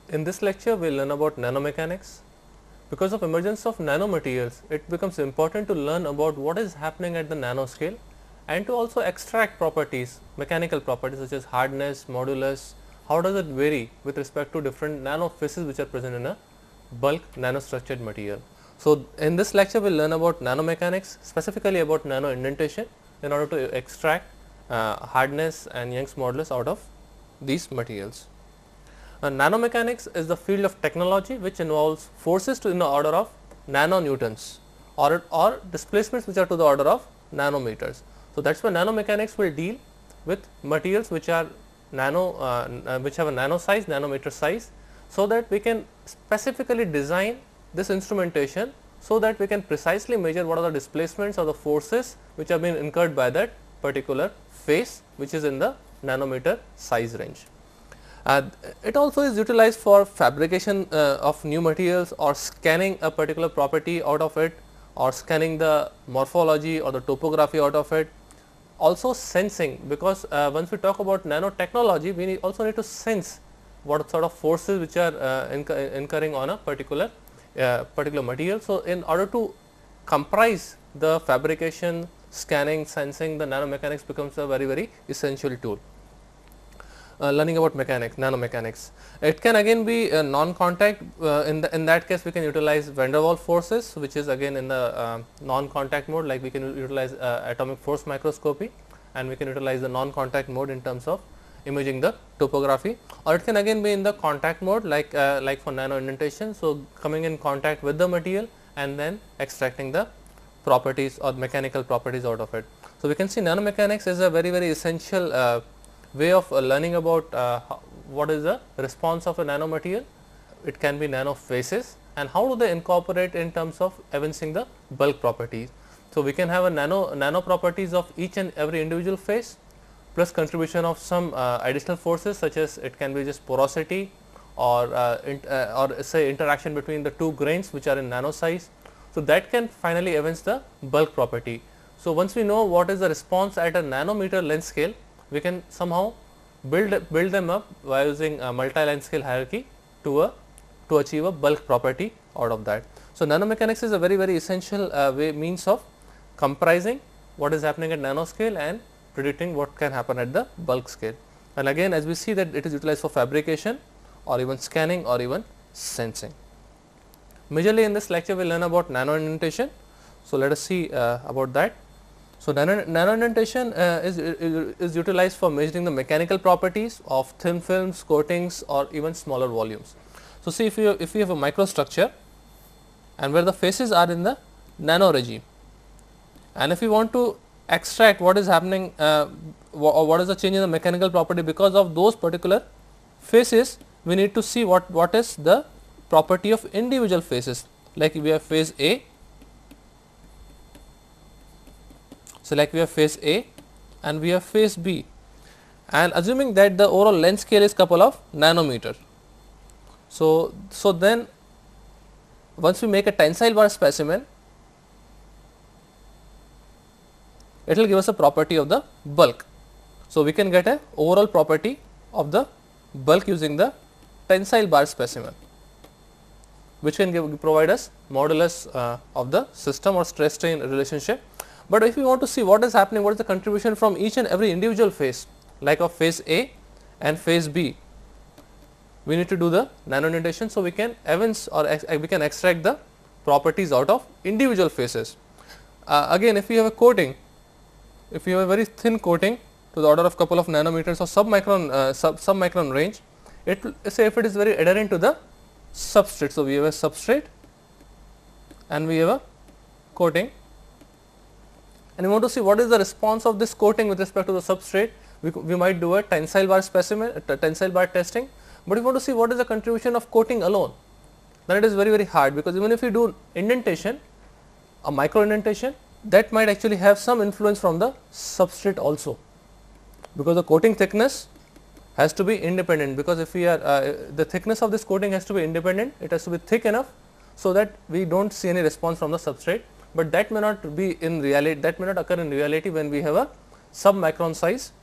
In this lecture, we will learn about nanomechanics. Because of emergence of nanomaterials, it becomes important to learn about what is happening at the nanoscale and to also extract properties, mechanical properties such as hardness, modulus, how does it vary with respect to different nano phases which are present in a bulk nanostructured material. So, in this lecture, we will learn about nanomechanics, specifically about nano indentation in order to extract hardness and Young's modulus out of these materials. Nanomechanics is the field of technology which involves forces in the order of nanonewtons or displacements which are to the order of nanometers. So, that is why nanomechanics will deal with materials which are which have a nano size, nanometer size, so that we can specifically design this instrumentation so that we can precisely measure what are the displacements or the forces which have been incurred by that particular phase which is in the nanometer size range. It also is utilized for fabrication of new materials or scanning a particular property out of it or scanning the morphology or the topography out of it. Also sensing, because once we talk about nanotechnology, we also need to sense what sort of forces which are incurring on a particular material. So, in order to comprise the fabrication, scanning, sensing, the nanomechanics becomes a very essential tool. Learning about nanomechanics. It can again be non-contact. In that case, we can utilize van der Waals forces, which is again in the non-contact mode. Like we can utilize atomic force microscopy, and we can utilize the non-contact mode in terms of imaging the topography. Or it can again be in the contact mode, like for nano indentation. So, coming in contact with the material and then extracting the properties or mechanical properties out of it. So, we can see nanomechanics is a very essential way of learning about what is the response of a nanomaterial. It can be nano phases and how do they incorporate in terms of evincing the bulk properties. So, we can have a nano properties of each and every individual phase plus contribution of some additional forces, such as it can be just porosity or say interaction between the two grains which are in nano size. So, that can finally evince the bulk property. So, once we know what is the response at a nanometer length scale, we can somehow build them up by using a multi-line scale hierarchy to achieve a bulk property out of that. So, nanomechanics is a very essential means of comprising what is happening at nanoscale and predicting what can happen at the bulk scale. And again, as we see that it is utilized for fabrication or even scanning or even sensing. Majorly in this lecture, we will learn about nano indentation. So, let us see about that. So, nano indentation is utilized for measuring the mechanical properties of thin films, coatings or even smaller volumes. So, see if you have a microstructure and where the faces are in the nano regime, and if you want to extract what is happening or what is the change in the mechanical property because of those particular faces, we need to see what is the property of individual faces. Like we have phase A. So, like we have phase A and we have phase B, and assuming that the overall length scale is couple of nanometer. So, then once we make a tensile bar specimen, it will give us a property of the bulk. So, we can get a overall property of the bulk using the tensile bar specimen, which can provide us modulus of the system or stress strain relationship. But if we want to see what is happening, what is the contribution from each and every individual phase, like of phase A and phase B, we need to do the nano indentation. So, we can evince or we can extract the properties out of individual phases. Again, if we have a coating, if you have a very thin coating to the order of couple of nanometers or submicron range, it will say if it is very adherent to the substrate. So, we have a substrate and we have a coating, and we want to see what is the response of this coating with respect to the substrate. We might do a tensile bar specimen, tensile bar testing, but we want to see what is the contribution of coating alone. Then it is very hard, because even if we do indentation, a micro indentation, that might actually have some influence from the substrate also, because the coating thickness has to be independent, because if we are the thickness of this coating has to be independent, it has to be thick enough so that we do not see any response from the substrate, but that may not be in reality, that may not occur in reality when we have a submicron size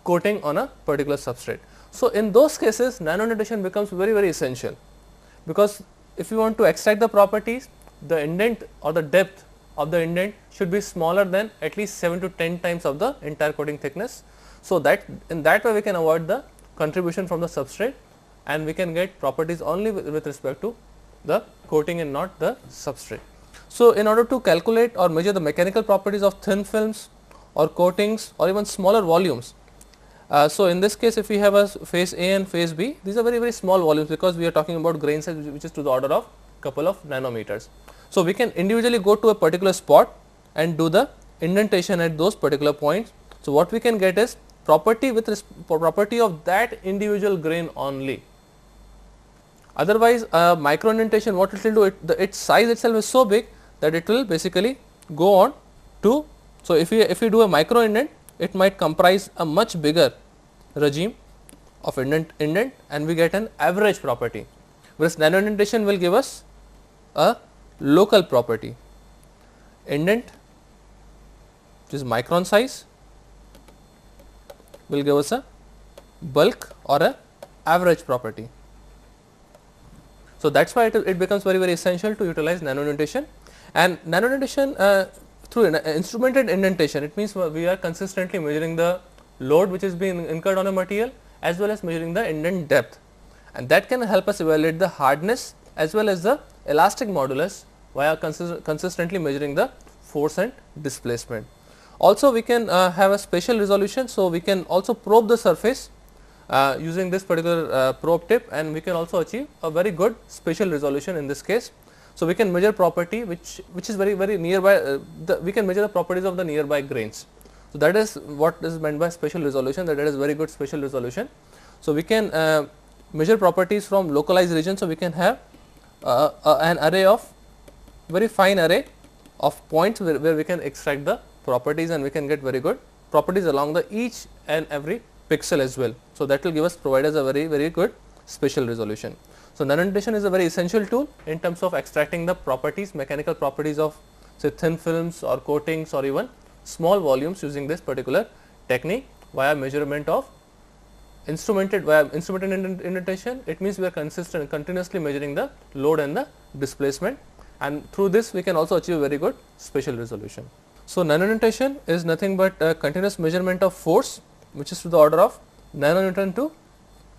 coating on a particular substrate. So, in those cases nano indentation becomes very essential, because if you want to extract the properties, the indent or the depth of the indent should be smaller than at least 7 to 10 times of the entire coating thickness. So, that in that way we can avoid the contribution from the substrate, and we can get properties only with respect to the coating and not the substrate. So, in order to calculate or measure the mechanical properties of thin films or coatings or even smaller volumes, so in this case if we have a phase A and phase B, these are very small volumes, because we are talking about grain size which is to the order of couple of nanometers. So, we can individually go to a particular spot and do the indentation at those particular points. So, what we can get is property property of that individual grain only. Otherwise, micro indentation, what it will do, its size itself is so big that it will basically go on to. So, if we do a micro indent, it might comprise a much bigger regime of indent and we get an average property, whereas nano indentation will give us a local property. Indent, which is micron size, will give us a bulk or a average property. So, that is why it becomes very essential to utilize nano indentation. And nano indentation through instrumented indentation, it means we are consistently measuring the load which is being incurred on a material as well as measuring the indent depth, and that can help us evaluate the hardness as well as the elastic modulus via consistently measuring the force and displacement. Also, we can have a spatial resolution. So, we can also probe the surface using this particular probe tip, and we can also achieve a very good spatial resolution in this case. So, we can measure property which is very nearby, we can measure the properties of the nearby grains. So, that is what is meant by spatial resolution, that is very good spatial resolution. So, we can measure properties from localized regions. So, we can have an array of very fine array of points where we can extract the properties, and we can get very good properties along the each and every pixel as well. So, that will provide us a very good spatial resolution. So, nano indentation is a very essential tool in terms of extracting the properties, mechanical properties of say thin films or coatings or even small volumes using this particular technique via measurement of instrumented indentation. It means we are continuously measuring the load and the displacement, and through this we can also achieve very good spatial resolution. So, nano indentation is nothing but a continuous measurement of force which is to the order of nanonewton to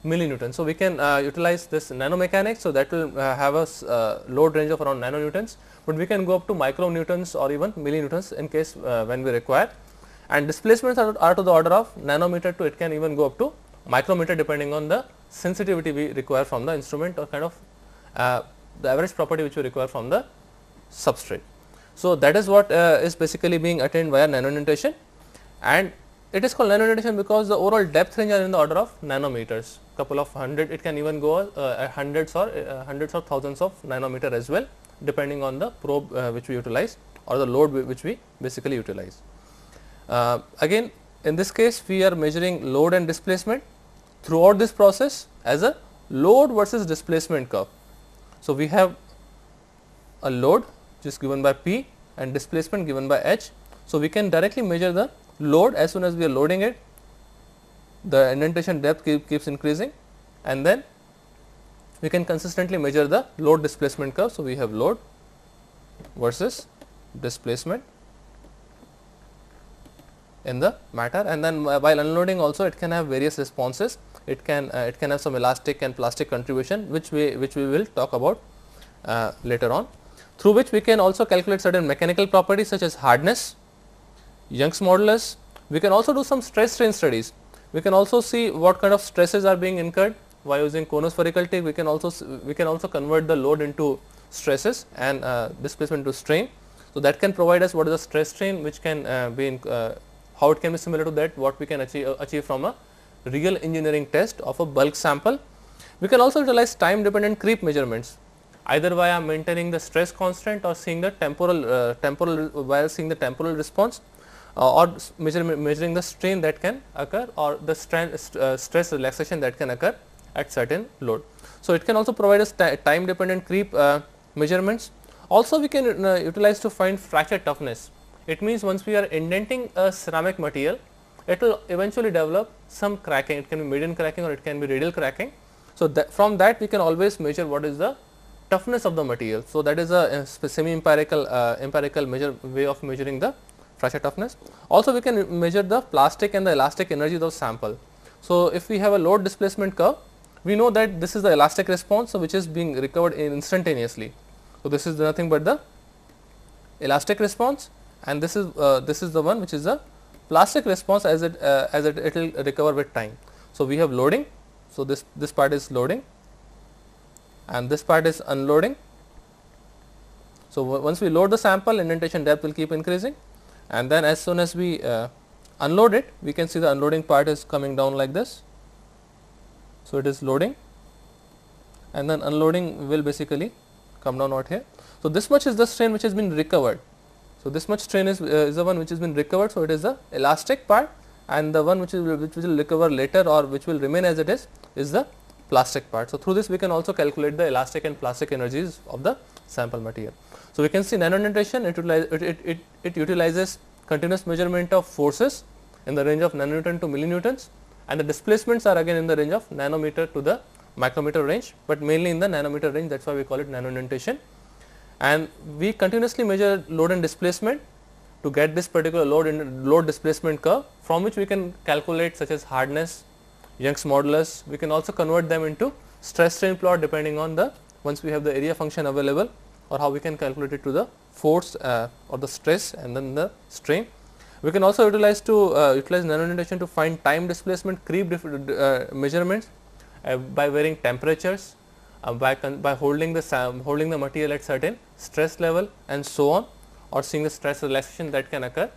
millinewton. So, we can utilize this nanomechanics. So, that will have a load range of around nanonewtons, but we can go up to micronewtons or even millinewtons in case when we require, and displacements are to the order of nanometer to it can even go up to micrometer depending on the sensitivity we require from the instrument or kind of the average property which we require from the substrate. So, that is what is basically being attained via nano indentation, and it is called nano indentation because the overall depth range are in the order of nanometers, couple of hundred, it can even go hundreds or thousands of nanometer as well, depending on the probe which we utilize or the load which we basically utilize. Again, in this case we are measuring load and displacement throughout this process as a load versus displacement curve. So, we have a load which is given by P and displacement given by H. So, we can directly measure the load as soon as we are loading it, the indentation depth keeps increasing, and then we can consistently measure the load displacement curve. So, we have load versus displacement in the matter, and then while unloading also it can have various responses. It can have some elastic and plastic contribution which we will talk about later on, through which we can also calculate certain mechanical properties such as hardness, Young's modulus. We can also do some stress strain studies. We can also see what kind of stresses are being incurred by using conospherical tape. We can also convert the load into stresses and displacement to strain. So, that can provide us what is the stress strain which can be in, how it can be similar to that what we can achieve from a real engineering test of a bulk sample. We can also utilize time dependent creep measurements, either via maintaining the stress constant or seeing the temporal response, or measuring the strain that can occur or the stress relaxation that can occur at certain load. So, it can also provide us time dependent creep measurements. Also, we can utilize to find fracture toughness. It means once we are indenting a ceramic material, it will eventually develop some cracking. It can be median cracking or it can be radial cracking. So, from that we can always measure what is the toughness of the material. So, that is a semi empirical empirical way of measuring the fracture toughness. Also, we can measure the plastic and the elastic energy of the sample. So, if we have a load displacement curve, we know that this is the elastic response, so which is being recovered instantaneously. So, this is nothing but the elastic response, and this is the one which is the plastic response as it will recover with time. So, we have loading. So, this part is loading and this part is unloading. So, once we load the sample, indentation depth will keep increasing, and then as soon as we unload it, we can see the unloading part is coming down like this. So, it is loading and then unloading will basically come down out here. So, this much is the strain which has been recovered. So, this much strain is the one which has been recovered. So, it is the elastic part, and the one which will recover later or which will remain as it is the plastic part. So, through this we can also calculate the elastic and plastic energies of the sample material. So, we can see nano indentation, it utilizes continuous measurement of forces in the range of nanonewton to millinewtons, and the displacements are again in the range of nanometer to the micrometer range, but mainly in the nanometer range. That is why we call it nano indentation. And we continuously measure load and displacement to get this particular load displacement curve, from which we can calculate such as hardness, Young's modulus. We can also convert them into stress strain plot depending on the, once we have the area function available, or how we can calculate it to the force or the stress and then the strain. We can also utilize nano indentation to find time displacement creep measurements by varying temperatures, by holding the material at certain stress level and so on, or seeing the stress relaxation that can occur.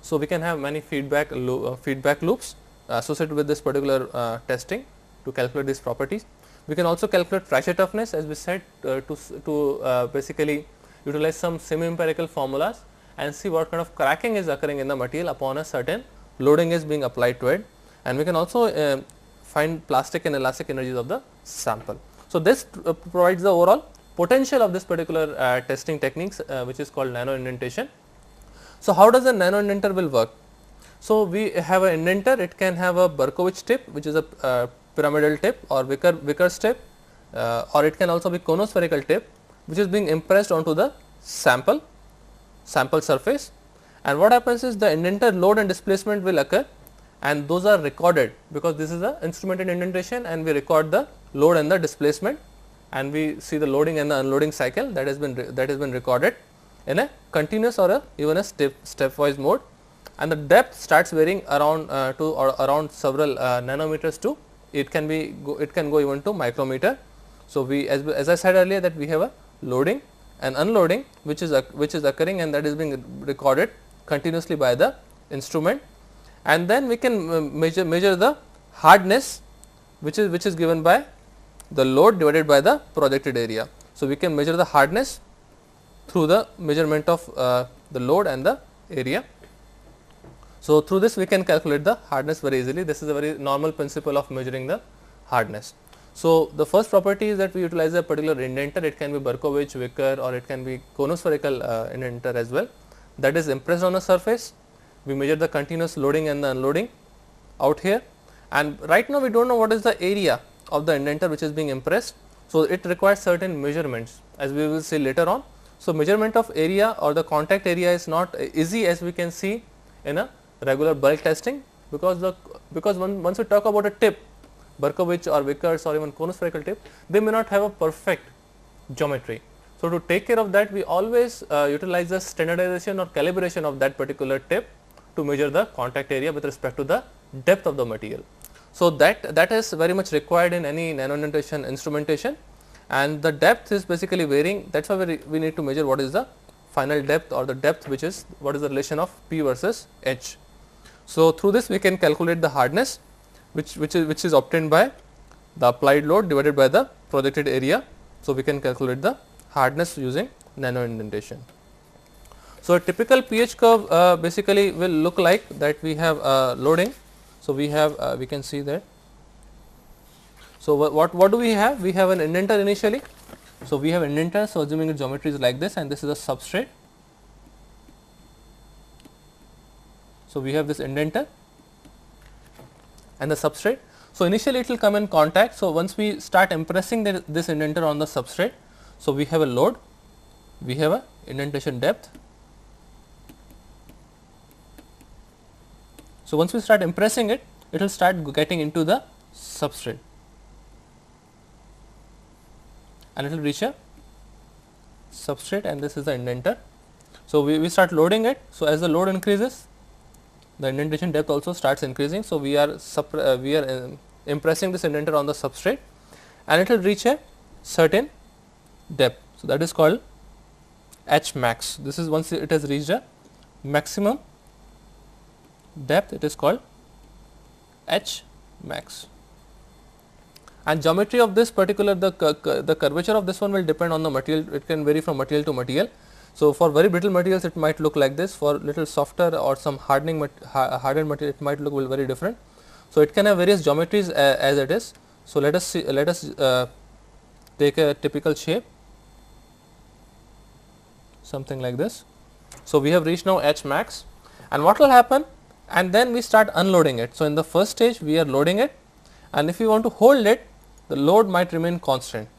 So, we can have many feedback loops associated with this particular testing to calculate these properties. We can also calculate fracture toughness, as we said, to basically utilize some semi empirical formulas and see what kind of cracking is occurring in the material upon a certain loading is being applied to it, and we can also find plastic and elastic energies of the sample. So, this provides the overall potential of this particular testing techniques which is called nano indentation. So, how does a nano indenter will work? So, we have an indenter, it can have a Berkovich tip, which is a pyramidal tip, or Vickers tip, or it can also be conospherical tip, which is being impressed onto the sample surface. And what happens is the indenter load and displacement will occur, and those are recorded, because this is a instrumented indentation, and we record the load and the displacement, and we see the loading and the unloading cycle that has been recorded in a continuous or even a stepwise mode, and the depth starts varying around around several nanometers to it can go even to micrometer. So, we as I said earlier that we have a loading and unloading which is occurring, and that is being recorded continuously by the instrument, and then we can measure the hardness which is given by the load divided by the projected area. So, we can measure the hardness through the measurement of the load and the area. So, through this we can calculate the hardness very easily. This is a very normal principle of measuring the hardness. So, the first property is that we utilize a particular indenter. It can be Berkovich, Vickers, or it can be conospherical indenter as well, that is impressed on a surface. We measure the continuous loading and the unloading out here, and right now we do not know what is the area of the indenter which is being impressed. So, it requires certain measurements, as we will see later on. So, measurement of area or the contact area is not easy as we can see in a regular bulk testing, because once we talk about a tip, Berkovich or Vickers or even conospherical tip, they may not have a perfect geometry. So, to take care of that, we always utilize the standardization or calibration of that particular tip to measure the contact area with respect to the depth of the material. So, that is very much required in any nano indentation instrumentation, and the depth is basically varying. That is why we need to measure what is the final depth, or the depth which is what is the relation of P versus H. So, through this we can calculate the hardness which is obtained by the applied load divided by the projected area. So, we can calculate the hardness using nano indentation. So, a typical pH curve basically will look like that. We have loading. So, we can see that. So, what do we have? We have an indenter initially. So, we have indenter. So, assuming its geometry is like this, and this is a substrate. So, we have this indenter and the substrate. So, initially it will come in contact. So, once we start impressing this indenter on the substrate, so we have a load, we have a indentation depth. So, once we start impressing it, it will start getting into the substrate and it will reach a substrate, and this is the indenter. So, we start loading it. So, as the load increases, the indentation depth also starts increasing. So, we are impressing this indenter on the substrate and it will reach a certain depth. So, that is called H max. This is once it has reached a maximum depth, it is called H max. And geometry of this particular, the curvature of this one will depend on the material. It can vary from material to material. So, for very brittle materials it might look like this, for little softer or some hardened material it might look very different. So, it can have various geometries as it is. So, let us take a typical shape, something like this. So, we have reached now H max, and what will happen, and then we start unloading it. So, in the first stage we are loading it, and if we want to hold it, the load might remain constant.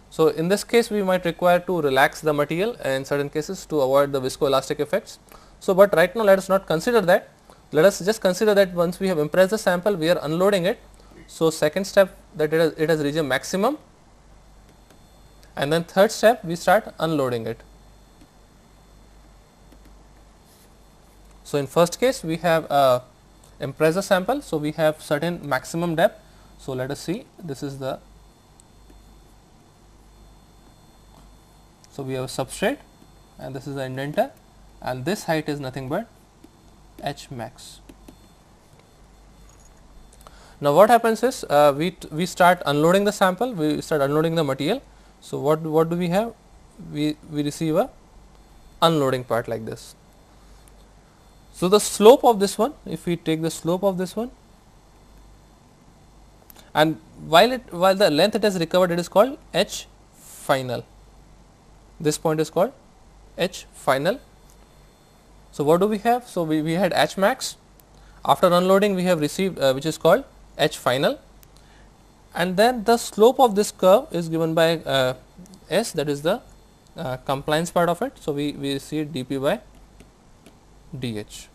So, in this case we might require to relax the material in certain cases to avoid the viscoelastic effects. So, but right now let us not consider that, let us just consider that once we have impressed the sample, we are unloading it. So, second step, that it has reached a maximum, and then third step we start unloading it. So, in first case we have impressed the sample. So, we have certain maximum depth. So, let us see, this is the, so we have a substrate and this is the indenter, and this height is nothing but H max. Now, what happens is we start unloading the sample, we start unloading the material. So, what do we have? We receive a unloading part like this. So, the slope of this one, if we take the slope of this one, and while the length it has recovered, it is called H final. This point is called H final. So, what do we have? So, we had H max. After unloading, we have received which is called H final, and then the slope of this curve is given by S, that is the compliance part of it. So, we see dP by dH.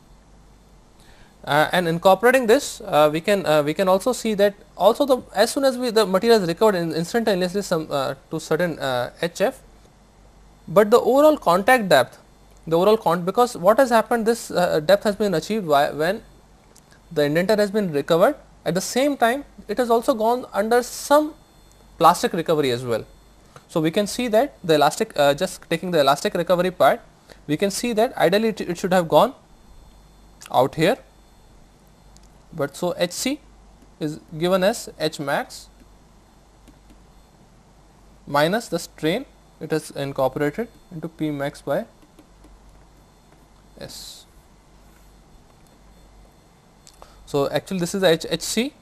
And incorporating this, we can also see that also as soon as the material is recovered instantaneously to certain HF, but the overall contact depth, because what has happened, this depth has been achieved when the indenter has been recovered. At the same time, it has also gone under some plastic recovery as well. So, we can see that the elastic, just taking the elastic recovery part, we can see that ideally it should have gone out here, but so Hc is given as H max minus the strain, it is incorporated into P max by S. So, actually this is the Hc,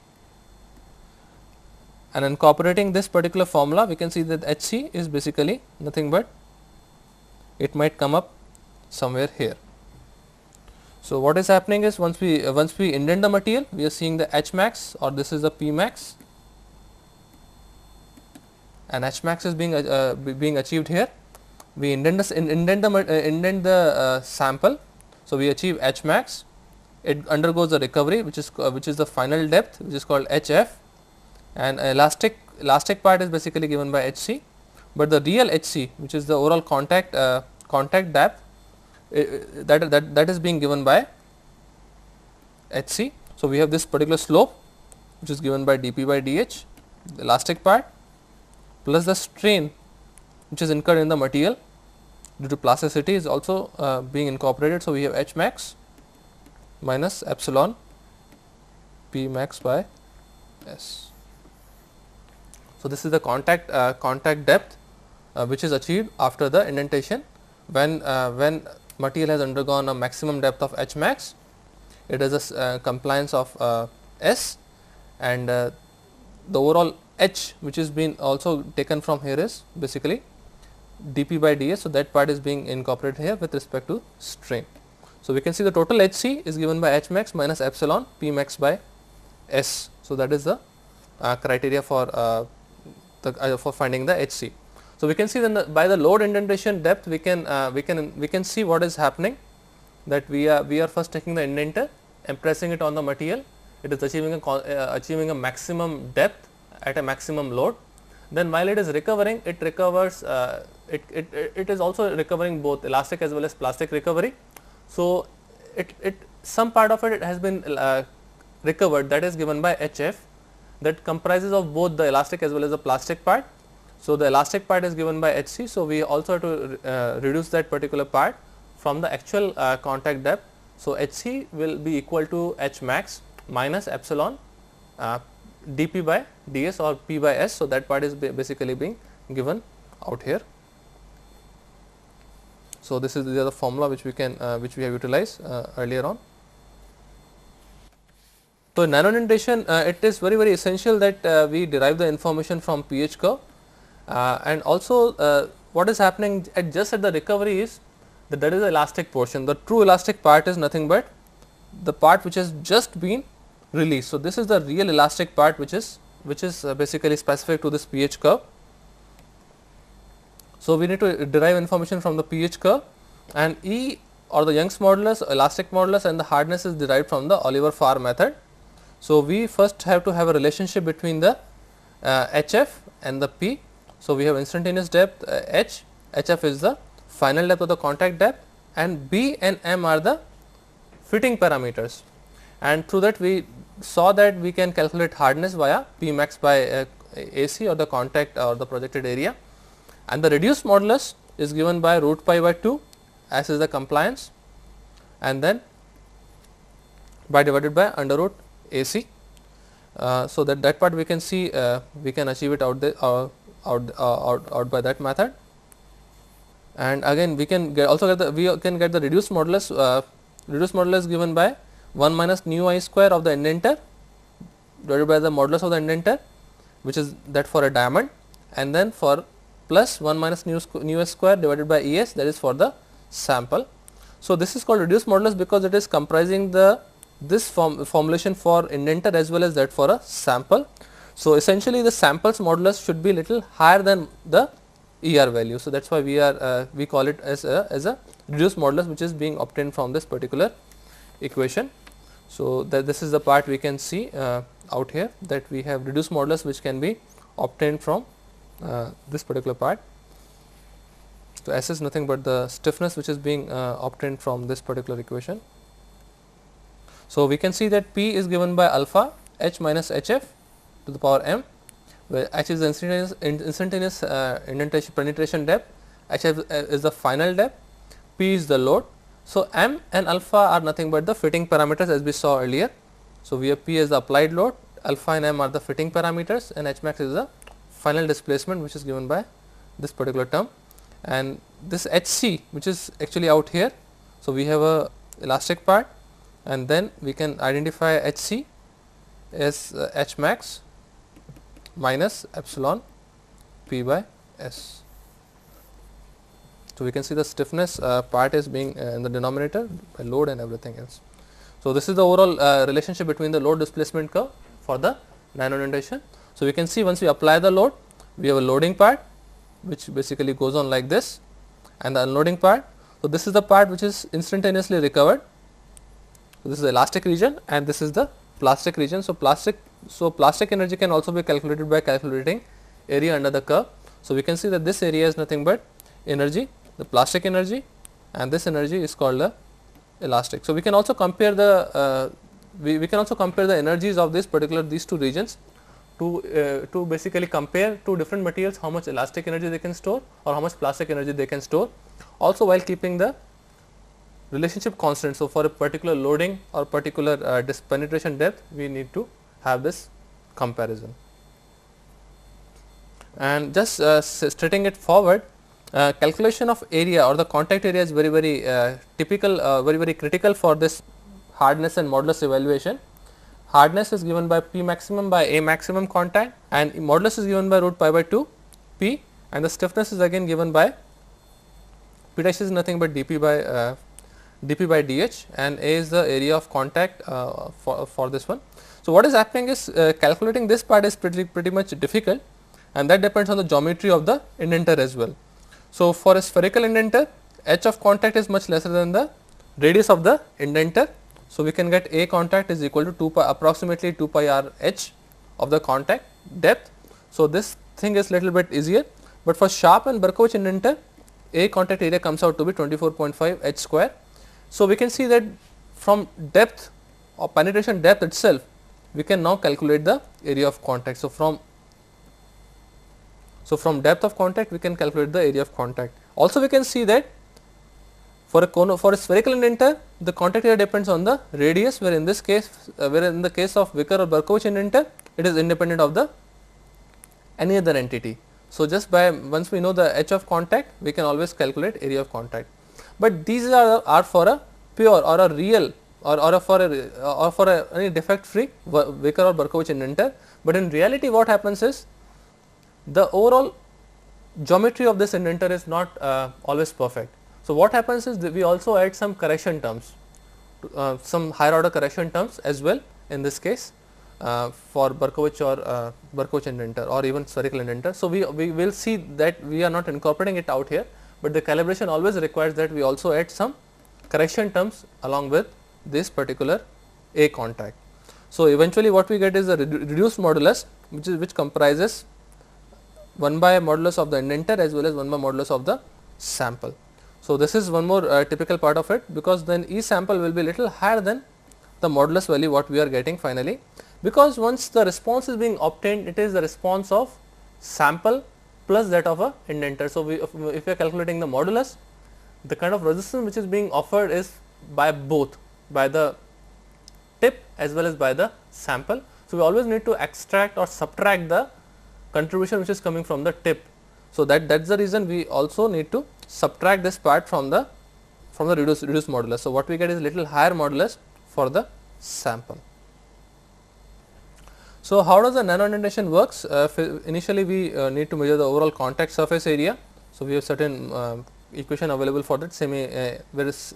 and incorporating this particular formula, we can see that Hc is basically nothing but, it might come up somewhere here. So, what is happening is once we indent the material, we are seeing the H max, or this is the P max, and H max is being achieved here. We indent the sample. So, we achieve H max, it undergoes the recovery which is the final depth, which is called HF, and elastic part is basically given by Hc, but the real Hc, which is the overall contact depth, that is being given by Hc. So, we have this particular slope which is given by dP by dH, the elastic part, plus the strain which is incurred in the material due to plasticity is also being incorporated. So, we have H max minus epsilon P max by S. So, this is the contact depth which is achieved after the indentation when material has undergone a maximum depth of H max. It is a compliance of S, and the overall H which is been also taken from here is basically dP by dS. So, that part is being incorporated here with respect to strain. So, we can see the total Hc is given by H max minus epsilon P max by S. So, that is the criteria for for finding the Hc. So, we can see then by the load indentation depth we can see what is happening, that we are first taking the indenter and pressing it on the material. It is achieving a maximum depth at a maximum load. Then while it is recovering, it recovers it is also recovering both elastic as well as plastic recovery. So, some part of it has been recovered, that is given by HF, that comprises of both the elastic as well as the plastic part. So, the elastic part is given by Hc. So, we also have to reduce that particular part from the actual contact depth. So, Hc will be equal to H max minus epsilon dP by ds or P by S. So, that part is basically being given out here. So, this is the other formula which we can which we have utilized earlier on. So, in nano indentation it is very essential that we derive the information from pH curve, and also what is happening just at the recovery is that there is the elastic portion. The true elastic part is nothing but the part which has just been released. So, this is the real elastic part which is basically specific to this pH curve. So, we need to derive information from the pH curve, and E or the Young's modulus, elastic modulus, and the hardness is derived from the Oliver-Farr method. So, we first have to have a relationship between the HF and the P. So, we have instantaneous depth H, HF is the final depth of the contact depth, and B and M are the fitting parameters, and through that we saw that we can calculate hardness via P max by AC or the contact or the projected area, and the reduced modulus is given by root pi by 2 as is the compliance, and then by divided by under root AC. So, that part we can see we can achieve it out by that method, and again we can get the reduced modulus. Reduced modulus given by 1 minus nu I square of the indenter divided by the modulus of the indenter, which is that for a diamond, and then for plus 1 minus nu s square divided by Es, that is for the sample. So, this is called reduced modulus because it is comprising this formulation for indenter as well as that for a sample. So, essentially the sample's modulus should be little higher than the ER value. So, that is why we call it as a reduced modulus, which is being obtained from this particular equation. So, this is the part we can see out here, that we have reduced modulus which can be obtained from this particular part. So, S is nothing but the stiffness which is being obtained from this particular equation. So, we can see that P is given by alpha H minus HF to the power m, where H is the instantaneous indentation penetration depth, HF is the final depth, P is the load. So, m and alpha are nothing but the fitting parameters as we saw earlier. So, we have P as the applied load, alpha and m are the fitting parameters, and H max is the final displacement which is given by this particular term, and this Hc which is actually out here. So, we have a elastic part, and then we can identify Hc as H max minus epsilon P by S. So, we can see the stiffness part is being in the denominator by load and everything else. So, this is the overall relationship between the load displacement curve for the nano indentation. So, we can see once we apply the load, we have a loading part which basically goes on like this, and the unloading part. So, this is the part which is instantaneously recovered. So, this is the elastic region and this is the plastic region. So, plastic energy can also be calculated by calculating area under the curve. So, we can see that this area is nothing but energy, the plastic energy, and this energy is called the elastic. So, we can also compare the energies of these two regions to basically compare two different materials, how much elastic energy they can store or how much plastic energy they can store, also while keeping the relationship constant. So, for a particular loading or particular penetration depth, we need to have this comparison. And just stating it forward, calculation of area or the contact area is very typical, very critical for this hardness and modulus evaluation. Hardness is given by P maximum by A maximum contact, and modulus is given by root pi by 2 P, and the stiffness is again given by P dash is nothing but dP by dp by dh, and A is the area of contact for this one. So, what is happening is calculating this part is pretty much difficult, and that depends on the geometry of the indentor as well. So, for a spherical indentor, h of contact is much lesser than the radius of the indentor. So, we can get A contact is equal to 2 pi, approximately 2 pi r h of the contact depth. So, this thing is little bit easier, but for sharp and Berkovich indentor, A contact area comes out to be 24.5 h square. So, we can see that from depth or penetration depth itself, we can now calculate the area of contact. So, from depth of contact we can calculate the area of contact. Also, we can see that for a spherical indentor, the contact area depends on the radius, where in this case, where in the case of Wicker or Berkovich indentor, it is independent of the any other entity. So, just by once we know the h of contact, we can always calculate area of contact. But these are for a pure or a real or for a any defect free Wicker or Berkovich indentor. But in reality, what happens is the overall geometry of this indentor is not always perfect. So, what happens is that we also add some correction terms, some higher order correction terms as well in this case for Berkovich or Berkovich indentor or even spherical indentor. So, we will see that we are not incorporating it out here, but the calibration always requires that we also add some correction terms along with this particular A contact. So, eventually what we get is a reduced modulus, which comprises 1 by modulus of the indentor as well as 1 by modulus of the sample. So, this is one more typical part of it, because then E sample will be little higher than the modulus value what we are getting finally, because once the response is being obtained, it is the response of sample plus that of a indentor. So, if we are calculating the modulus, the kind of resistance which is being offered is by both, by the tip as well as by the sample. So, we always need to extract or subtract the contribution which is coming from the tip. So, that is the reason we also need to subtract this part from the reduced modulus. So, what we get is little higher modulus for the sample. So, how does the nano indentation works? Initially we need to measure the overall contact surface area. So, we have certain equation available for that, where is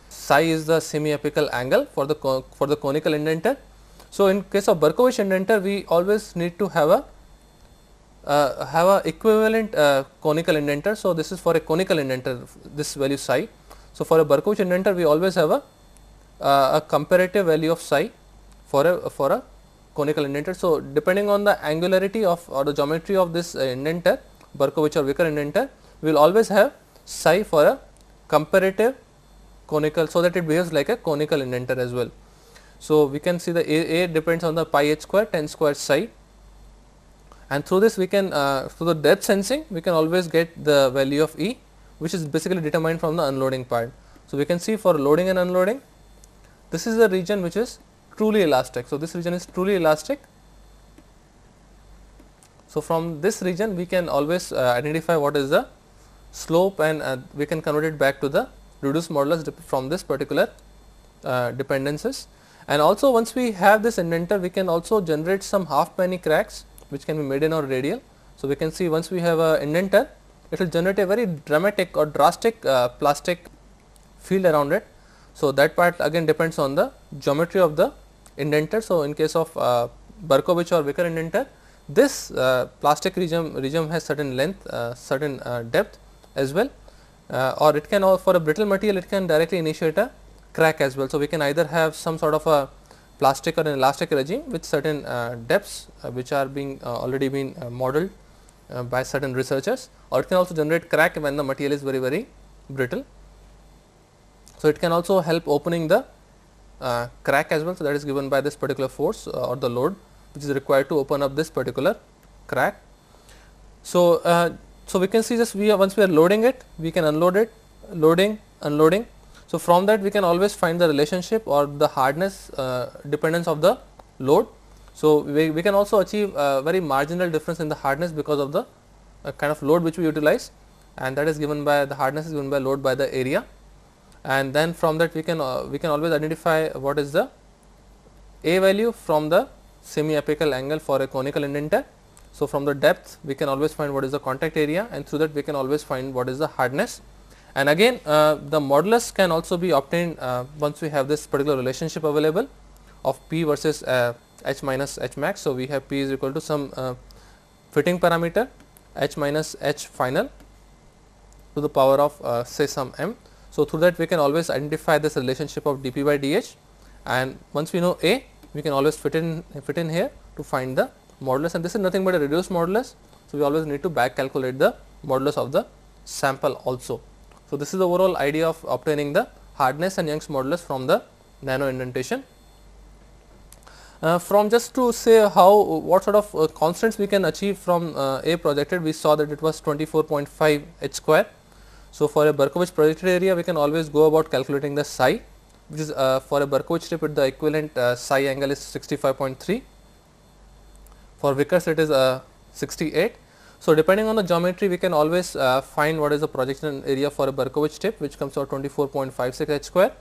psi is the semi-apical angle for the conical indentor. So, in case of Berkovich indentor, we always need to have a equivalent conical indentor. So, this is for a conical indentor, this value psi. So, for a Berkovich indentor, we always have a comparative value of psi for a conical indentor. So, depending on the angularity of or the geometry of this indentor, Berkovich or Wicker indentor, we will always have psi for a comparative conical, so that it behaves like a conical indentor as well. So, we can see the A depends on the pi h square 10 square psi, and through this we can through the depth sensing we can always get the value of E, which is basically determined from the unloading part. So, we can see for loading and unloading, this is the region which is truly elastic. So, this region is truly elastic. So, from this region we can always identify what is the slope, and we can convert it back to the reduced modulus from this particular dependencies. And also once we have this indentor, we can also generate some half penny cracks which can be median or radial. So, we can see once we have a indentor, it will generate a very dramatic or drastic plastic field around it. So, that part again depends on the geometry of the indentor. So, in case of Berkovich or Wicker indentor, this plastic region has certain length, certain depth as well, or it can, for a brittle material, it can directly initiate a crack as well. So, we can either have some sort of a plastic or an elastic regime with certain depths which are being already been modeled by certain researchers, or it can also generate crack when the material is very brittle. So, it can also help opening the crack as well. So, that is given by this particular force or the load which is required to open up this particular crack. So, we can see this once we are loading it, we can unload it, loading, unloading. So, from that we can always find the relationship or the hardness dependence of the load. So, we can also achieve a very marginal difference in the hardness because of the kind of load which we utilize, and that is given by the hardness is given by load by the area. And then from that we can always identify what is the A value from the semi-apical angle for a conical indentor. So, from the depth we can always find what is the contact area, and through that we can always find what is the hardness, And again the modulus can also be obtained once we have this particular relationship available of P versus H minus H max. So, we have P is equal to some fitting parameter H minus H final to the power of say some m. So, through that we can always identify this relationship of dP by dH, and once we know A, we can always fit in here to find the modulus, and this is nothing but a reduced modulus. So, we always need to back calculate the modulus of the sample also. So, this is the overall idea of obtaining the hardness and Young's modulus from the nano indentation. From just to say how what sort of constants we can achieve from A projected, we saw that it was 24.5 h square. So, for a Berkovich projected area, we can always go about calculating the psi, which is for a Berkovich strip the equivalent psi angle is 65.3. For Vickers it is 68. So, depending on the geometry, we can always find what is the projection area for a Berkovich strip, which comes out 24.56 h square,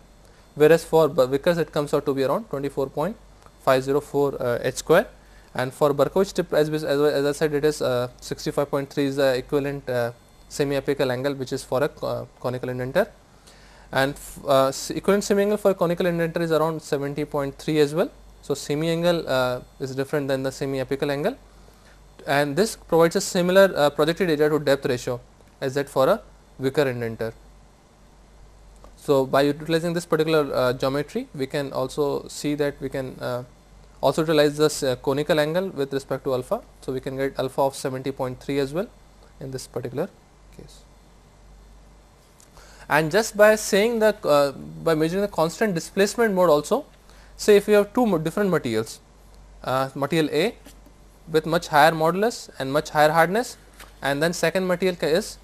whereas for Vickers it comes out to be around 24.504 h square, and for Berkovich strip, as I said, it is 65.3 is the equivalent semi-apical angle, which is for a conical indenter, and equivalent semi angle for a conical indenter is around 70.3 as well. So, semi angle is different than the semi-apical angle, and this provides a similar projected area to depth ratio as that for a Vickers indenter. So, by utilizing this particular geometry, we can also see that we can also utilize this conical angle with respect to alpha. So, we can get alpha of 70.3 as well in this particular case. And just by saying that by measuring the constant displacement mode also, say if you have two different materials, material A with much higher modulus and much higher hardness, and then second material is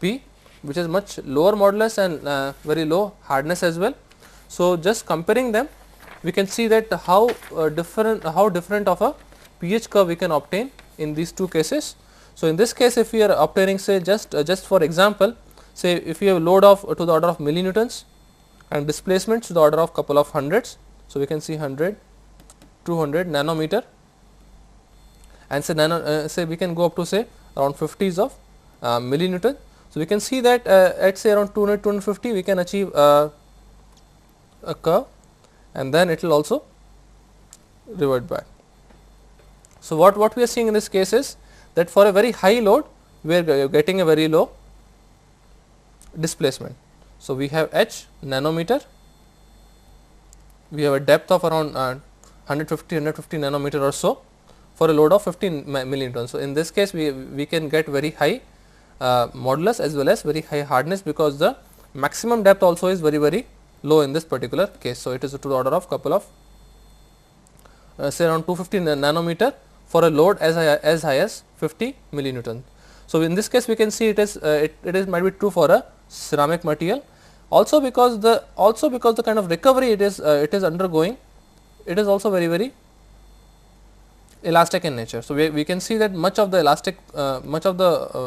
B, which is much lower modulus and very low hardness as well. So, just comparing them, we can see that how different of a pH curve we can obtain in these two cases. So, in this case, if we are obtaining, say just for example, say if you have load of to the order of millinewtons and displacement to the order of couple of hundreds. So, we can see 100, 200 nanometer, and say we can go up to say around 50s of millinewton. So, we can see that at say around 200, 250 we can achieve a curve, and then it will also revert back. So, what we are seeing in this case is that for a very high load, we are getting a very low displacement. So, we have H nanometer, we have a depth of around 150 nanometer or so for a load of 15 millionewtons. So, in this case we can get very high modulus as well as very high hardness, because the maximum depth also is very low in this particular case. So, it is to the order of couple of say around 250 nanometer for a load as high as 50 millinewton. So, in this case we can see it is might be true for a ceramic material, also because the kind of recovery it is undergoing, it is also very elastic in nature. So, we can see that much of the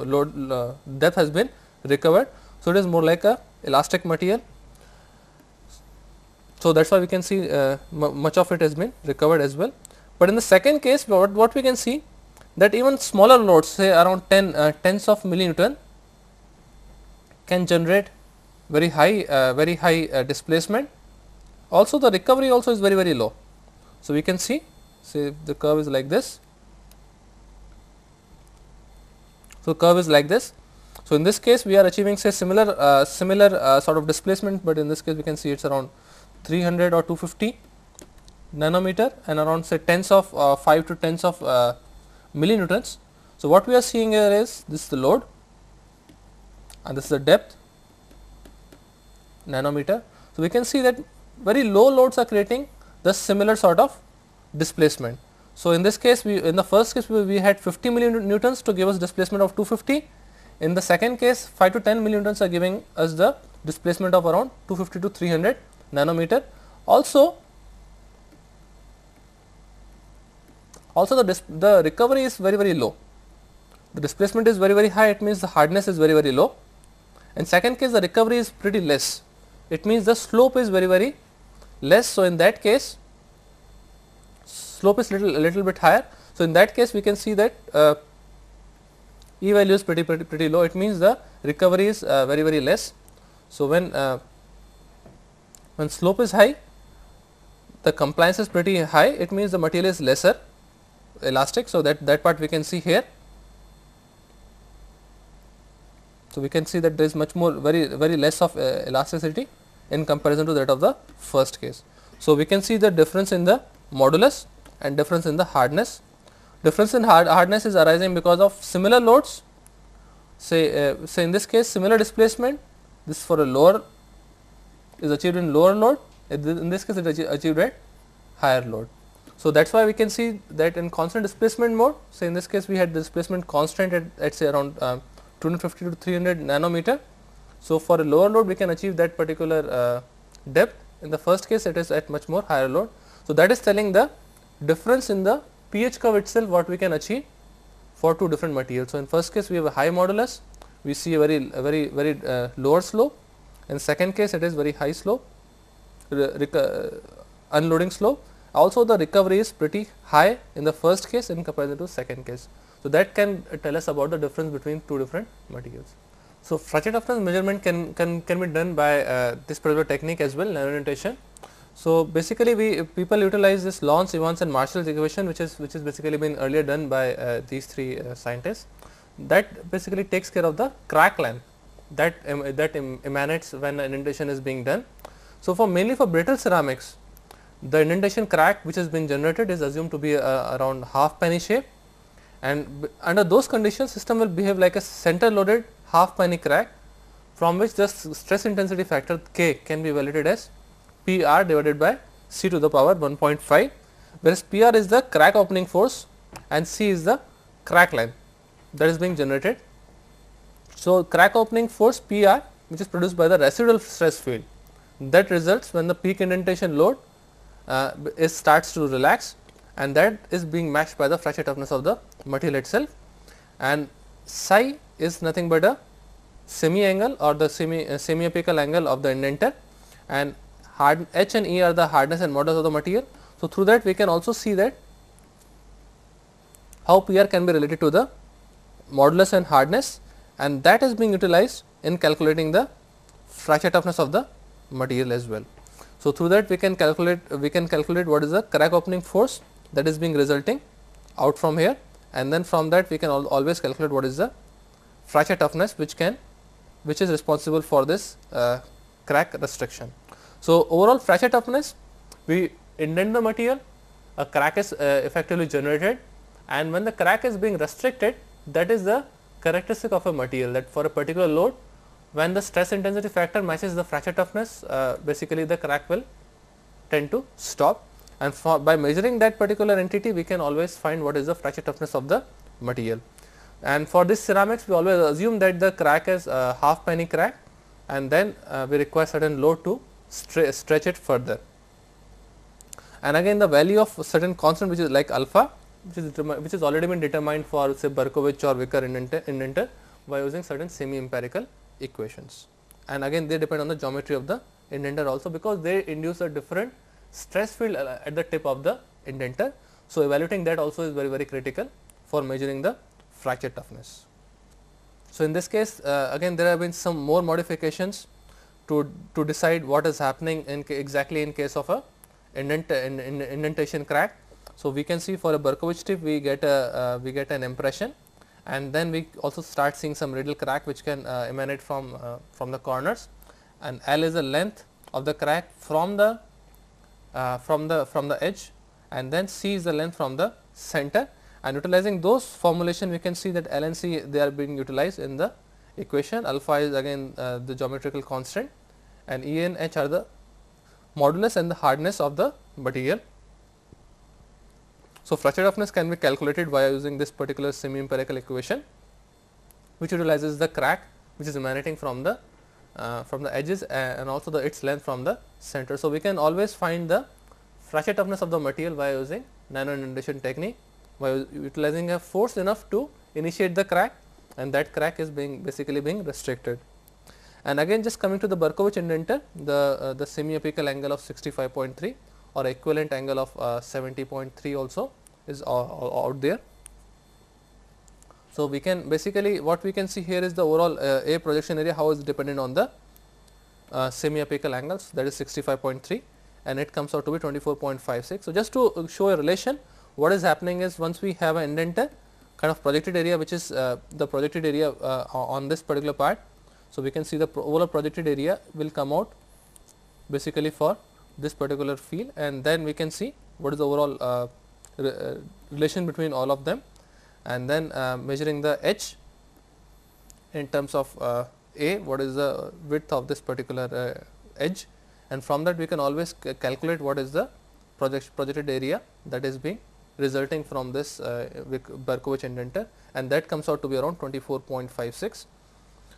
load depth has been recovered. So, it is more like a elastic material. So, that is why we can see much of it has been recovered as well. But in the second case, what we can see that even smaller loads, say around tens of millinewton, can generate very high displacement. Also, the recovery also is very low. So, we can see, say the curve is like this. So, curve is like this. So, in this case we are achieving say similar sort of displacement, but in this case we can see it is around 300 or 250 nanometer and around say tens of 5 to tens of millinewtons. So, what we are seeing here is this is the load and this is the depth nanometer. So, we can see that very low loads are creating the similar sort of displacement. So, in this case in the first case we had 50 millinewtons to give us displacement of 250. In the second case 5 to 10 millinewtons are giving us the displacement of around 250 to 300 nanometer. Also the recovery is very low. The displacement is very high, it means the hardness is very low. In second case the recovery is pretty less, it means the slope is very less. So, in that case slope is little bit higher. So, in that case we can see that E value is pretty low, it means the recovery is very less. So, when slope is high, the compliance is pretty high, it means the material is lesser elastic. So, that part we can see here. So, we can see that there is much more very less of elasticity in comparison to that of the first case. So, we can see the difference in the modulus and difference in the hardness. Difference in hardness is arising because of similar loads, say in this case similar displacement, this for a lower is achieved in lower load, in this case it is achieved at higher load. So, that is why we can see that in constant displacement mode, say in this case we had displacement constant at say around 250 to 300 nanometer. So, for a lower load we can achieve that particular depth, in the first case it is at much more higher load. So, that is telling the difference in the pH curve itself what we can achieve for two different materials. So, in first case we have a high modulus, we see a very lower slope, in second case it is very high slope, unloading slope. Also the recovery is pretty high in the first case in comparison to second case. So, that can tell us about the difference between two different materials. So, fracture toughness measurement can be done by this particular technique as well, nanonutation. So, basically people utilize this Lorentz, Evans and Marshall's equation, which is basically been earlier done by these three scientists, that basically takes care of the crack length that emanates when an indentation is being done. So, mainly for brittle ceramics, the indentation crack which has been generated is assumed to be around half penny shape, and under those conditions system will behave like a center loaded half penny crack, from which the stress intensity factor K can be evaluated as PR divided by C to the power 1.5, whereas PR is the crack opening force and C is the crack length that is being generated. So, crack opening force PR, which is produced by the residual stress field, that results when the peak indentation load starts to relax, and that is being matched by the fracture toughness of the material itself, and psi is nothing but a semi angle or the semi apical angle of the indenter, and H and E are the hardness and modulus of the material. So, through that we can also see that how PR can be related to the modulus and hardness, and that is being utilized in calculating the fracture toughness of the material as well. So, through that we can calculate what is the crack opening force that is being resulting out from here, and then from that we can always calculate what is the fracture toughness which is responsible for this crack restriction. So, overall fracture toughness, we indent the material, a crack is effectively generated, and when the crack is being restricted, that is the characteristic of a material, that for a particular load, when the stress intensity factor matches the fracture toughness, basically the crack will tend to stop, and by measuring that particular entity we can always find what is the fracture toughness of the material. And for this ceramics we always assume that the crack is a half penny crack, and then we require certain load to stretch it further. And again the value of certain constant which is like alpha, which is already been determined for say Berkovich or Wicker indenter by using certain semi empirical equations, and again they depend on the geometry of the indenter also, because they induce a different stress field at the tip of the indenter. So, evaluating that also is very critical for measuring the fracture toughness. So, in this case again there have been some more modifications to decide what is happening exactly in case of a indentation crack. So, we can see for a Berkovich tip we get an impression, and then we also start seeing some radial crack which can emanate from the corners, and L is the length of the crack from the edge, and then C is the length from the center, and utilizing those formulation we can see that L and C they are being utilized in the equation. Alpha is again the geometrical constant, and E and H are the modulus and the hardness of the material. So, fracture toughness can be calculated via using this particular semi empirical equation, which utilizes the crack which is emanating from the edges and also its length from the center. So, we can always find the fracture toughness of the material by using nano indentation technique, by utilizing a force enough to initiate the crack, and that crack is basically being restricted. And again just coming to the Berkovich indenter, the semi apical angle of 65.3 or equivalent angle of 70.3 also is out there. So, we can basically what we can see here is the overall A projection area, how is dependent on the semi-apical angles, that is 65.3, and it comes out to be 24.56. So, just to show a relation, what is happening is once we have an indenter kind of projected area, which is the projected area on this particular part. So, we can see the overall projected area will come out basically for this particular field, and then we can see what is the overall relation between all of them, and then measuring the h in terms of a, what is the width of this particular edge, and from that we can always calculate what is the projected area that is being resulting from this Berkovich indenter, and that comes out to be around 24.56.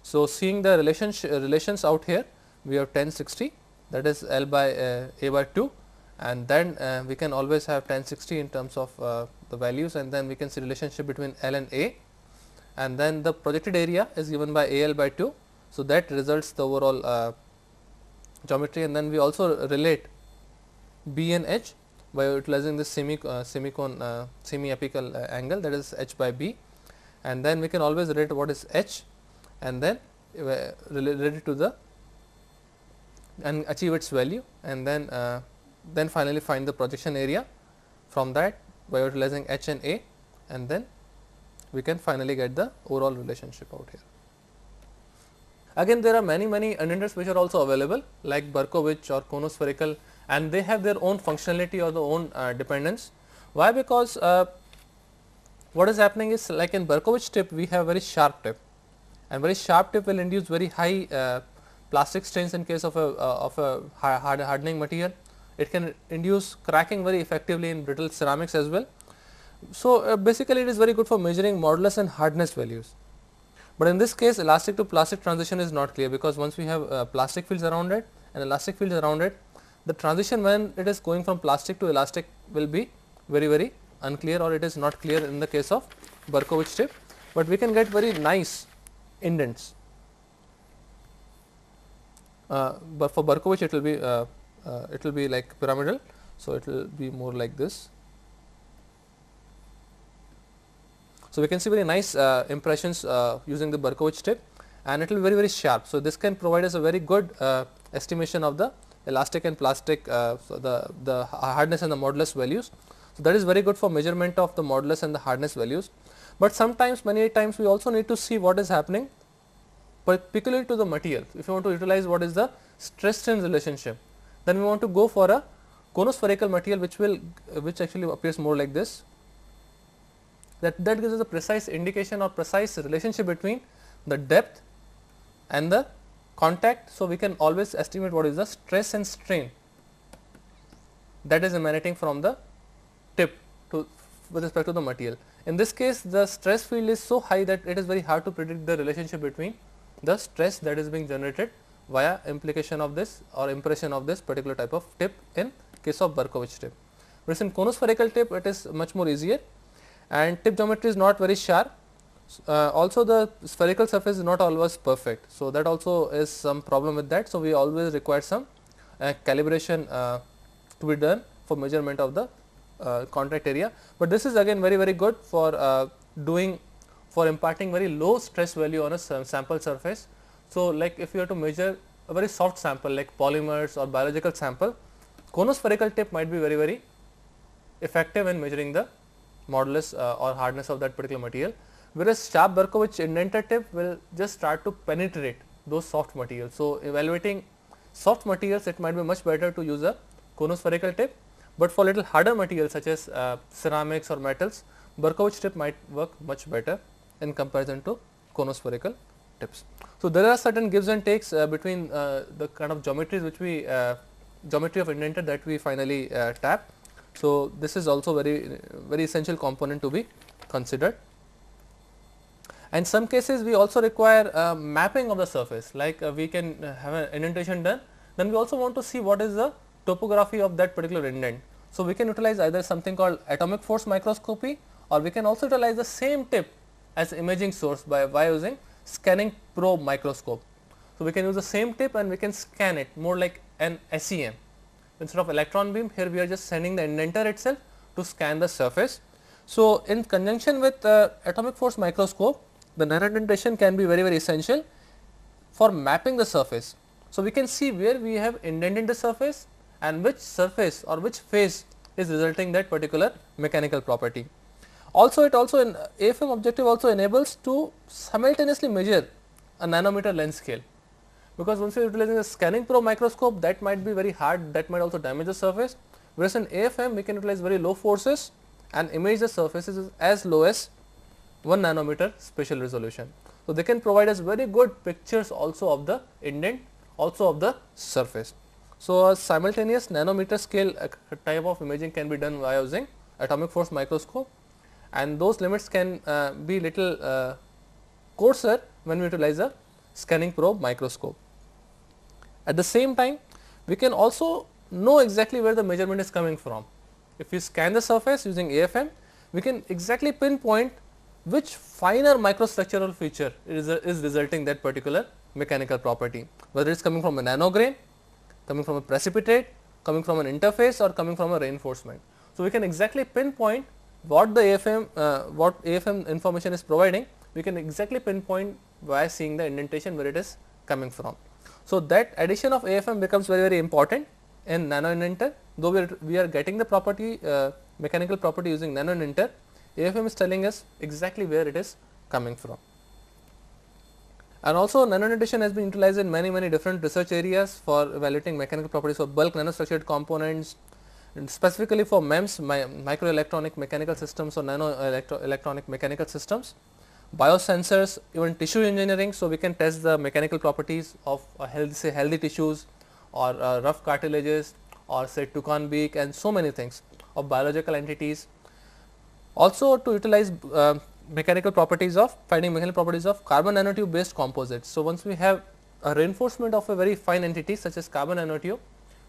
So, seeing the relations out here, we have 1060, that is L by A by 2, and then we can always have 1060 in terms of the values, and then we can see relationship between L and A, and then the projected area is given by AL by 2. So, that results the overall geometry, and then we also relate B and H by utilizing this semi-apical angle, that is H by B, and then we can always relate what is H, and then relate it to the and achieve its value, and then finally find the projection area from that by utilizing H and A, and then we can finally get the overall relationship out here. Again, there are many indenters which are also available like Berkovich or conospherical, and they have their own functionality or the own dependence. Why? Because what is happening is, like in Berkovich tip we have very sharp tip, and very sharp tip will induce very high plastic strains in case of a hardening material. It can induce cracking very effectively in brittle ceramics as well. So, basically it is very good for measuring modulus and hardness values. But in this case, elastic to plastic transition is not clear, because once we have plastic fields around it and elastic fields around it, the transition when it is going from plastic to elastic will be very unclear, or it is not clear in the case of Berkovich tip, but we can get very nice indents. But for Berkovich it will be like pyramidal, so it will be more like this. So, we can see very nice impressions using the Berkovich tip, and it will be very sharp. So, this can provide us a very good estimation of the elastic and plastic, so the hardness and the modulus values. So, that is very good for measurement of the modulus and the hardness values, but sometimes many times we also need to see what is happening particularly to the material. If you want to utilize what is the stress strain relationship, then we want to go for a conospherical material which actually appears more like this. That gives us a precise indication or precise relationship between the depth and the contact. So, we can always estimate what is the stress and strain that is emanating from the tip with respect to the material. In this case, the stress field is so high that it is very hard to predict the relationship between the stress that is being generated via implication of this or impression of this particular type of tip in case of Berkovich tip. Whereas in conospherical tip it is much more easier, and tip geometry is not very sharp. Also the spherical surface is not always perfect. So, that also is some problem with that. So, we always require some calibration to be done for measurement of the contact area, but this is again very good for imparting very low stress value on a sample surface. So, like if you have to measure a very soft sample like polymers or biological sample, conospherical tip might be very effective in measuring the modulus or hardness of that particular material, whereas sharp Berkovich indenter tip will just start to penetrate those soft materials. So, evaluating soft materials, it might be much better to use a conospherical tip, but for little harder materials such as ceramics or metals, Berkovich tip might work much better in comparison to conospherical tips. So, there are certain gives and takes between the kind of geometries which we geometry of indenter that we finally tap. So, this is also very essential component to be considered. And some cases we also require mapping of the surface, like we can have an indentation done, then we also want to see what is the topography of that particular indent. So, we can utilize either something called atomic force microscopy, or we can also utilize the same tip as imaging source by using scanning probe microscope. So, we can use the same tip and we can scan it more like an SEM. Instead of electron beam, here we are just sending the indenter itself to scan the surface. So, in conjunction with atomic force microscope, the nano indentation can be very essential for mapping the surface. So, we can see where we have indented the surface and which surface or which phase is resulting that particular mechanical property. Also, it also in AFM objective also enables to simultaneously measure a nanometer length scale, because once you are utilizing a scanning probe microscope, that might be very hard, that might also damage the surface, whereas in AFM we can utilize very low forces and image the surfaces as low as 1 nanometer spatial resolution. So, they can provide us very good pictures also of the indent, also of the surface. So, a simultaneous nanometer scale type of imaging can be done by using atomic force microscope, and those limits can be little coarser when we utilize a scanning probe microscope. At the same time, we can also know exactly where the measurement is coming from. If we scan the surface using AFM, we can exactly pinpoint which finer microstructural feature is resulting that particular mechanical property, whether it is coming from a nanograin, coming from a precipitate, coming from an interface, or coming from a reinforcement. So, we can exactly pinpoint what the AFM information is providing. We can exactly pinpoint by seeing the indentation where it is coming from. So, that addition of AFM becomes very important in nano indenter. Though we are getting the property mechanical property using nano indenter, AFM is telling us exactly where it is coming from. And also, nano indentation has been utilized in many different research areas for evaluating mechanical properties of bulk nanostructured components, and specifically for MEMS, microelectronic mechanical systems, or nano electronic mechanical systems, biosensors, even tissue engineering. So, we can test the mechanical properties of healthy tissues, or rough cartilages, or say toucan beak, and so many things of biological entities. Also, to utilize mechanical properties of carbon nanotube based composites. So, once we have a reinforcement of a very fine entity such as carbon nanotube,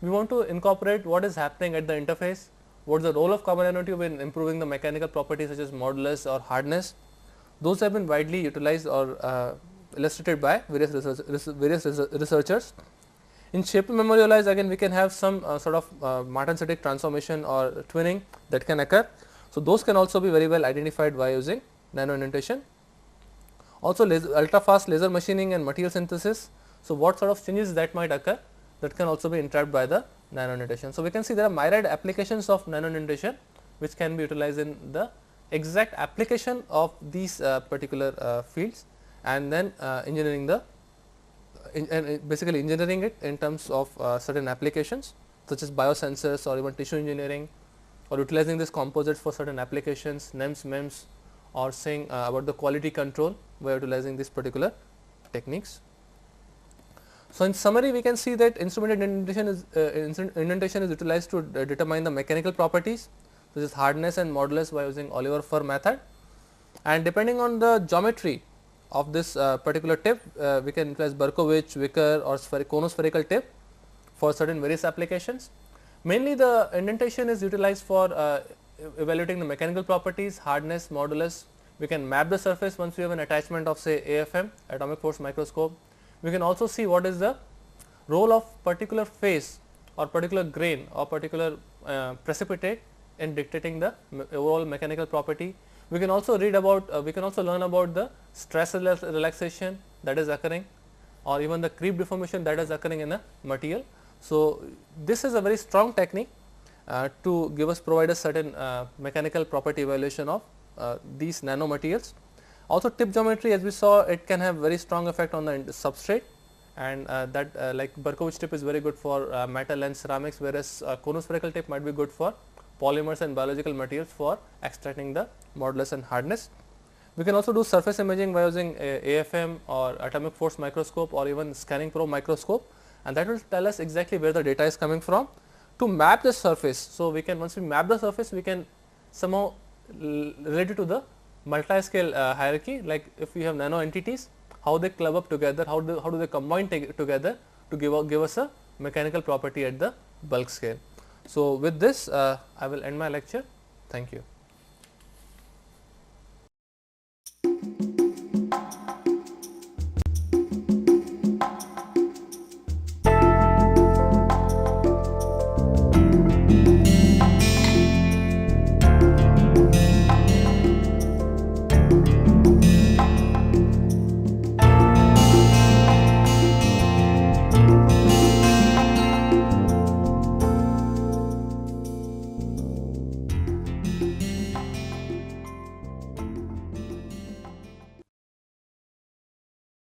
we want to incorporate what is happening at the interface, what is the role of carbon nanotube in improving the mechanical properties such as modulus or hardness. Those have been widely utilized or illustrated by various researchers. In shape memorialized, again we can have some sort of Martin-Sittig transformation or twinning that can occur. So, those can also be very well identified by using nano indentation. Also, ultra fast laser machining and material synthesis. So, what sort of changes that might occur, that can also be entrapped by the nano indentation. So, we can see there are myriad applications of nano indentation which can be utilized in the exact application of these particular fields, and then engineering basically engineering it in terms of certain applications such as biosensors or even tissue engineering, or utilizing this composites for certain applications, NEMS, MEMS, or saying about the quality control by utilizing these particular techniques. So, in summary, we can see that instrumented indentation is utilized to determine the mechanical properties such as hardness and modulus by using Oliver Fur method, and depending on the geometry of this particular tip, we can utilize Berkovich, Wicker, or conospherical tip for certain various applications. Mainly the indentation is utilized for evaluating the mechanical properties, hardness, modulus. We can map the surface once we have an attachment of say AFM, atomic force microscope. We can also see what is the role of particular phase or particular grain or particular precipitate in dictating the overall mechanical property. We can also read about, we can also learn about the stress relaxation that is occurring, or even the creep deformation that is occurring in a material. So, this is a very strong technique to provide us certain mechanical property evaluation of these nanomaterials. Also, tip geometry, as we saw, it can have very strong effect on the substrate, and that like Berkovich tip is very good for metal and ceramics, whereas conospherical tip might be good for polymers and biological materials for extracting the modulus and hardness. We can also do surface imaging by using AFM or atomic force microscope or even scanning probe microscope, and that will tell us exactly where the data is coming from to map the surface. So, we can, once we map the surface, we can somehow relate it to the multi-scale hierarchy, like if we have nano entities, how they club up together, how do they combine together to give us a mechanical property at the bulk scale. So, with this I will end my lecture. Thank you.